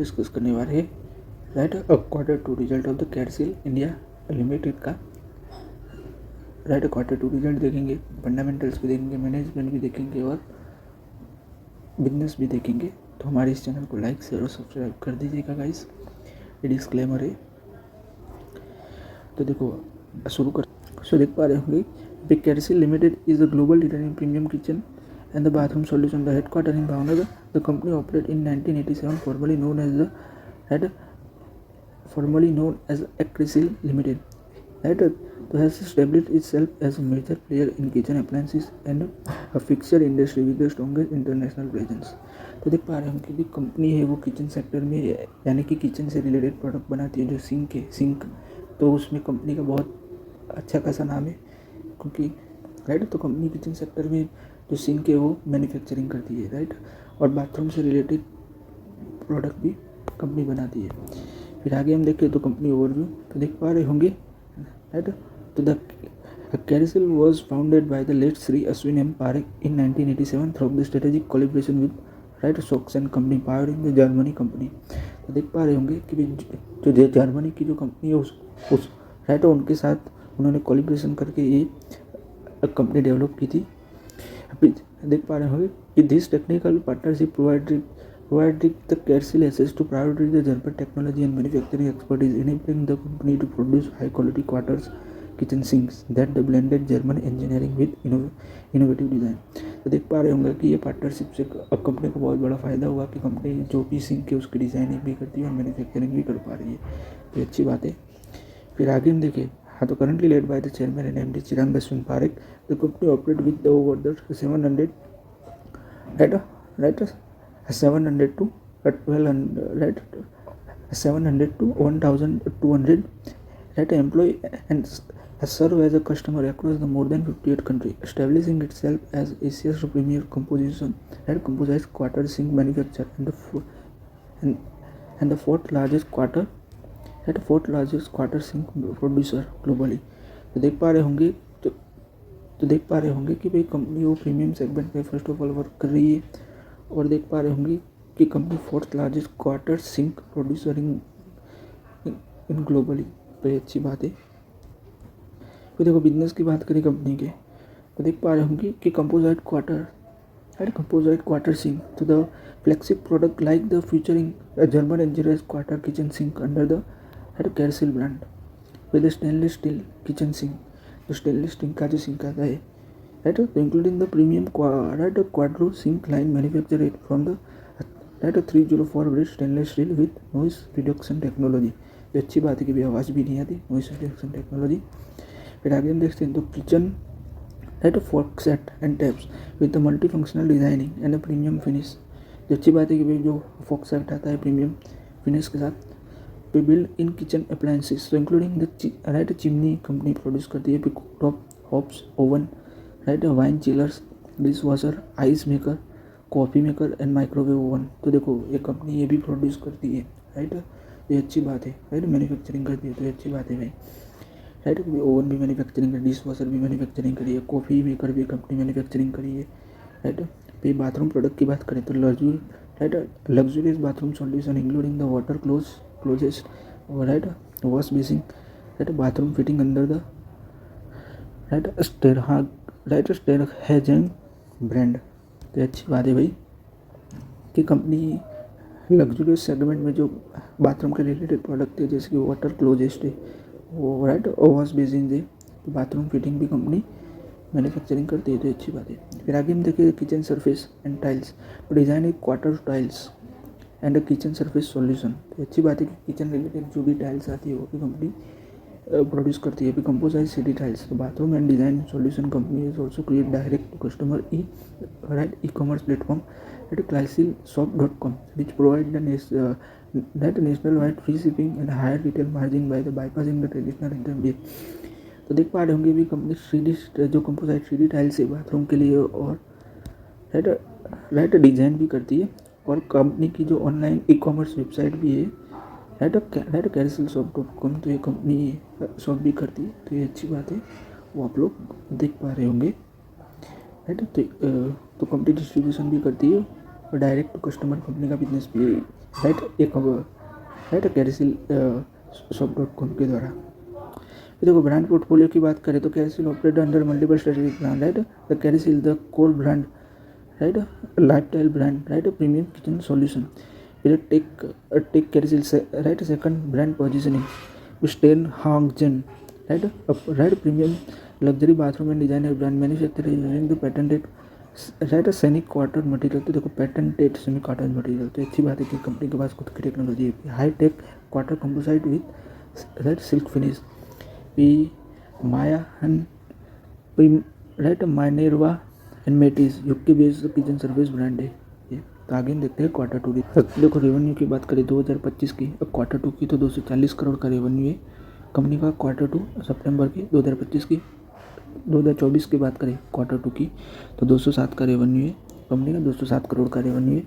Discuss करने वाले हैं right Q2 result of the Carysil India Limited का। राइट Q2 रिजल्ट देखेंगे, फंडामेंटल्स भी देखेंगे, मैनेजमेंट भी देखेंगे और बिजनेस भी देखेंगे। तो हमारे इस चैनल को लाइक शेयर और सब्सक्राइब कर दीजिएगा गाइस। ये डिस्क्लेमर है। तो देखो शुरू कर देख पा रहे होंगे Carysil Limited is a global leader in premium kitchen and the bathroom solution. The headquarters in Bhavnagar. The company operated in 1987, formerly known as Acrysil Limited. Right, so has established itself as a major player in kitchen appliances and a fixture industry with the strongest international presence. तो देख पा रहे हैं कि company है वो kitchen sector में यानी कि किचन से रिलेटेड प्रोडक्ट बनाती है। जो सिंक तो उसमें कंपनी का बहुत अच्छा खासा नाम है, क्योंकि राइट तो कंपनी किचन सेक्टर में जो सिंक है वो मैन्युफैक्चरिंग करती है। राइट और बाथरूम से रिलेटेड प्रोडक्ट भी कंपनी बनाती है। फिर आगे हम देखें तो कंपनी ओवरव्यू तो देख पा रहे होंगे। राइट तो the Carysil was founded by the late Shri Ashwin M Parekh in 1987 through the strategic collaboration with right Schock and company power in the Germany company. तो देख पा रहे होंगे कि जो जर्मनी की जो कंपनी है उस राइट उनके साथ उन्होंने कोलैबोरेशन करके ये कंपनी डेवलप की थी। देख पा रहे होंगे कि this technical partnership provided the Kersil access to prioritize the German technology and manufacturing expertise, enabling the company to produce high quality quarters kitchen sinks that blended German engineering with innovative design। तो देख पा रहे होंगे कि ये partnership से अब company को बहुत बड़ा फ़ायदा हुआ कि कंपनी जो भी सिंक है उसकी डिज़ाइनिंग भी करती है और मैन्युफैक्चरिंग भी कर पा रही है। तो अच्छी बात है। फिर आगे हम देखें हाँ तो currently led by the chairman and MD Chirag Ashwin Parekh. The company operate with the over the 700 right 700 to 1200 right 700 to 1200 right employee and serve as a customer across the more than 58 countries, establishing itself as Asia's premier composite quarter sink manufacturer and the fourth largest quarter sink producer globally। तो देख पा रहे होंगे कि भाई company वो premium segment में first of all work कर रही है। और देख पा रहे होंगे कि company fourth largest quarter zinc producer in globally. तो ये अच्छी बात है। फिर देखो बिजनेस की बात करें कंपनी के तो देख पा रहे होंगे कि कंपोजिट क्वार्टर सिंक तो the flagship product like the featuring German engineers quartz kitchen sink under the Carysil brand with stainless steel kitchen sink. तो स्टेनलेस स्टील का जो सिंक आता है right including the premium quadro sink line manufactured from the 304 grit stainless steel with noise reduction technology। ये अच्छी बात है कि भी आवाज़ भी नहीं आती, noise reduction technology। फिर आगे हम देखते हैं तो kitchen fork set and taps with the multifunctional designing and a premium finish। ये अच्छी बात है कि भाई जो fork set आता है प्रीमियम फिनिश के साथ तो बिल्ड इन किचन अप्लायंसेस तो including the chimney company produce करती है cooktop hobs oven right wine chillers dish washer ice maker coffee maker and microwave oven. तो देखो ये कंपनी ये भी प्रोड्यूस करती है। राइट ये अच्छी बात है। राइट मैन्युफैक्चरिंग करती है तो ये अच्छी बात है भाई। राइट ओवन भी मैन्युफैक्चरिंग करी, डिश वॉशर भी मैन्युफैक्चरिंग करी है, कॉफ़ी मेकर भी कंपनी मैन्युफैक्चरिंग करी है। राइट फिर बाथरूम प्रोडक्ट की बात करें तो luxurious bathroom solution including the water closets right wash basin right bathroom fitting under the right Sternhagen brand. तो अच्छी बात है भाई कि कंपनी लग्जूरियस सेगमेंट में जो बाथरूम के रिलेटेड प्रोडक्ट है जैसे कि वाटर क्लोजेस्ट है वो राइट वॉश बेसिन है तो बाथरूम फिटिंग भी कंपनी मैन्युफैक्चरिंग करती है। तो अच्छी बात है। फिर आगे हम देखिए किचन सरफेस एंड टाइल्स तो डिज़ाइन एक quarter tiles and kitchen surface solution. तो अच्छी बात है कि किचन रिलेटेड जो भी टाइल्स आती है वो भी कंपनी प्रोड्यूस करती है। कंपोजिट सिटी टाइल्स तो bathroom and design solution company is also create direct to customer e-commerce platform CersilShop.com which provide the national wide free shipping and higher retail margin by the bypassing the traditional intermediate। तो देख पा रहे होंगे भी company जो composite 3D tiles है bathroom के लिए और डिज़ाइन भी करती है और कंपनी की जो ऑनलाइन ई-कॉमर्स वेबसाइट भी है राइट CersilShop.com तो ये कंपनी शॉप भी करती है। तो ये अच्छी बात है वो आप लोग देख पा रहे होंगे। राइट तो कंपनी डिस्ट्रीब्यूशन भी करती है और डायरेक्ट टू कस्टमर कंपनी का बिजनेस भी राइट, एक राइट कैरिसिल shop.com के द्वारा। फिर देखो ब्रांड पोर्टफोलियो की बात करें तो Carysil operate under multiple strategic brand, right. The Carysil the core brand, right, lifestyle brand, right, premium kitchen solution. फिर टेक कैरिसिल से right second brand positioning Sternhagen, right premium luxury bathroom and designer brand manufacture using the patented right semi quartz material. तो देखो patented semi quartz material तो अच्छी बात है कि company के पास खुद की टेक्नोलॉजी है। High tech quartz composite with right silk finish. P माया and P right Minerva and Metis UK based kitchen service brand है ये। तो आगे देखते हैं क्वार्टर टू। देखो रेवेन्यू की बात करें 2025 की, अब क्वार्टर टू की तो 240 करोड़ का रेवेन्यू है कंपनी का क्वार्टर टू सितंबर की 2025 की। 2024 की बात करें क्वार्टर टू की तो 207 का रेवेन्यू है कंपनी का, 207 करोड़ का रेवेन्यू है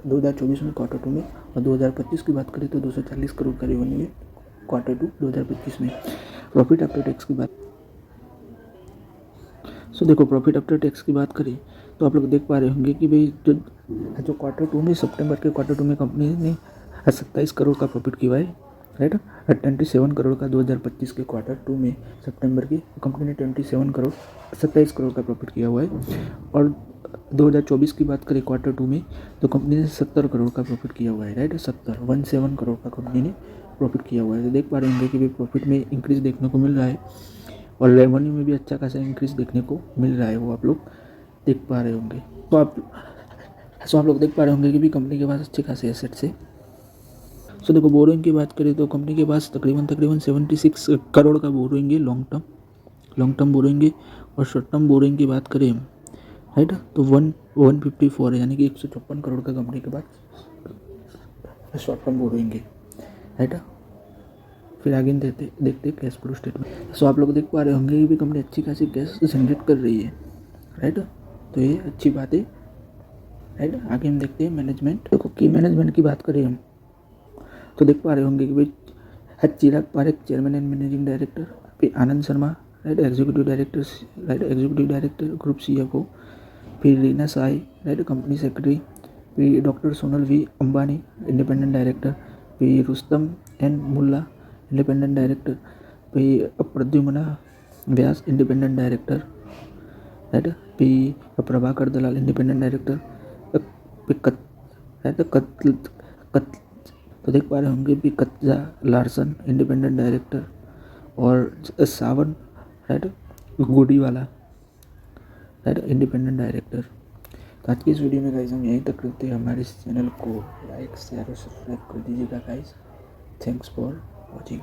2024 में क्वार्टर टू में। और 2025 की बात करें तो 240 करोड़ का रेवेन्यू है क्वार्टर टू 2025 में। प्रॉफिट आफ्टर टैक्स की बात, सो देखो प्रॉफिट आफ्टर टैक्स की बात करें तो आप लोग देख पा रहे होंगे कि भाई जो क्वार्टर टू में सितंबर के क्वार्टर टू में कंपनी ने 27 करोड़ का प्रॉफिट किया है, राइट। 27 करोड़ का 2025 के क्वार्टर टू में सितंबर की कंपनी ने 27 करोड़ का प्रॉफिट किया हुआ है। और 2024 की बात करें क्वार्टर टू में तो कंपनी ने 70 करोड़ का प्रॉफिट किया हुआ है, राइट। 17 करोड़ का कंपनी ने प्रॉफिट किया हुआ है। तो देख पा रहे होंगे कि भाई प्रॉफिट में इंक्रीज देखने को मिल रहा है और रेवेन्यू में भी अच्छा खासा इंक्रीज देखने को मिल रहा है, वो आप लोग देख पा रहे होंगे। तो आप लोग देख पा रहे होंगे कि भी कंपनी के पास अच्छे खासे एसेट्स है। सो देखो बोरोइंग की बात करें तो कंपनी के पास तकरीबन 76 करोड़ का बोरोइंग है लॉन्ग टर्म बोरोइंग है। और शॉर्ट टर्म बोरोइंग की बात करें राइट तो 154 है, यानी कि 156 करोड़ का कंपनी के पास शॉर्ट टर्म बोरोइंग है, राइट। फिर आगे देखते कैश फ्लो स्टेटमेंट। सो आप लोग देख पा रहे होंगे कि भी कंपनी अच्छी खासी कैश जनरेट कर रही है, राइट। तो ये अच्छी बात है, राइट। आगे हम देखते हैं मैनेजमेंट। देखो की मैनेजमेंट की बात करें हम तो देख पा रहे होंगे कि भाई Chirag Parekh chairman and managing director, फिर Anand Sharma right executive director group CFO, फिर Reena Sai right company secretary, फिर doctor Sonal V Ambani independent director, फिर Rustam N Mulla independent director, फिर Pradyumna Vyas independent director, right. फिर प्रभाकर दलाल इंडिपेंडेंट डायरेक्टर, तो देख पा रहे होंगे भी कत्जा लार्सन इंडिपेंडेंट डायरेक्टर और सावन राइट गुडी वाला राइट इंडिपेंडेंट डायरेक्टर। तो आज की इस वीडियो में गाइस हम यहीं तक करते हैं। हमारे इस चैनल को लाइक शेयर और सब्सक्राइब कर दीजिएगा गाइस। Thanks for watching.